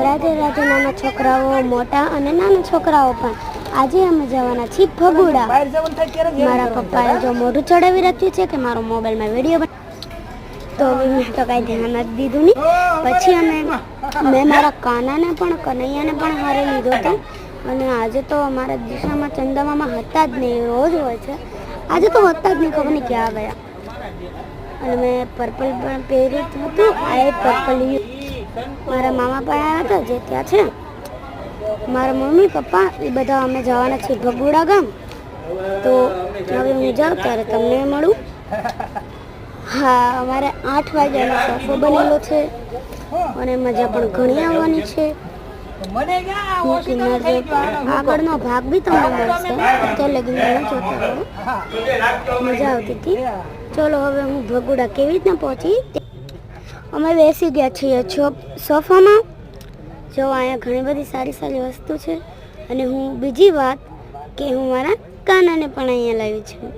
રાધે રાધે નાના છોકરાઓ, મોટા અને નાના છોકરાઓ પણ. આજે અમે જવાના છીએ ભગુડા. મારા પપ્પાએ જો મોઢું ચડાવી રાખ્યું છે કે મારો મોબાઈલમાં વિડીયો તો મેં તો કાંઈ ધ્યાન જ દીધું નહીં. પછી મેં મારા કાનાને પણ કનૈયાને પણ હારે લીધો હતો. અને આજે તો અમારા દિશામાં ચંદામામાં હતા જ નહીં, રોજ હોય છે, આજે તો હતા જ નહીં, ખબર નહીં ક્યાં ગયા. અને મેં પર્પલ પણ પહેર્યું હતું, આ પર્પલ મારા મામા પણ આવ્યા હતા જે ત્યાં છે. મારા મમ્મી પપ્પા એ બધા અમે જવાના છીએ ભગુડા ગામ. તો હવે હું જાઉં ત્યારે તમને મળું. હા, અમારે 8 વાગ્યાનો સોફો બનેલો છે અને મજા પણ ઘણી આવવાની છે. આગળનો ભાગ બી તમને મળશે, અત્યારે લગીને જોતા રહો, મજા આવતી હતી. ચલો હવે હું ભગુડા કેવી રીતના પહોંચી. અમે બેસી ગયા છીએ સોફામાં. જો અહીંયા ઘણી બધી સારી સારી વસ્તુ છે. અને હું બીજી વાત કે હું મારા કાનાને પણ અહીંયા લાવી છું.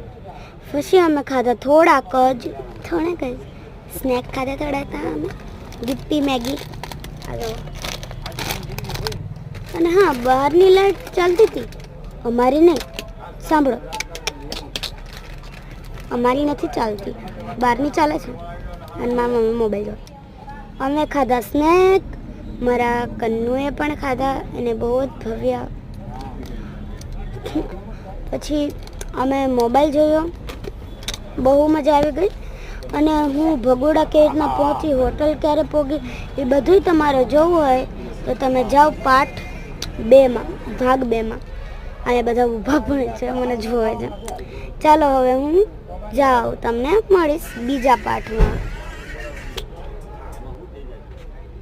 પછી અમે ખાધા થોડાક જ સ્નેક ખાધા થોડા અમે ગિપ્પી મેગી. અને હા, બહારની લાઈટ ચાલતી હતી, અમારી નહીં. સાંભળો, અમારી નથી ચાલતી, બહારની ચાલે છે. અને મારા મમ્મી મોબાઈલ જોડે. અમે ખાધા સ્નેક, મારા કન્નુએ પણ ખાધા, એને બહુ જ ભવ્ય. પછી અમે મોબાઈલ જોયો, બહુ મજા આવી ગઈ. અને હું ભગોડા કેવી રીતના પહોંચી, હોટલ ક્યારે પહોંચી, એ બધું તમારે જોવું હોય તો તમે જાઓ પાર્ટ 2માં, ભાગ 2માં. અહીંયા બધા ઊભા પણ છે, મને જોવે છે. ચાલો હવે હું જાઉં, તમને મળીશ બીજા પાર્ટમાં.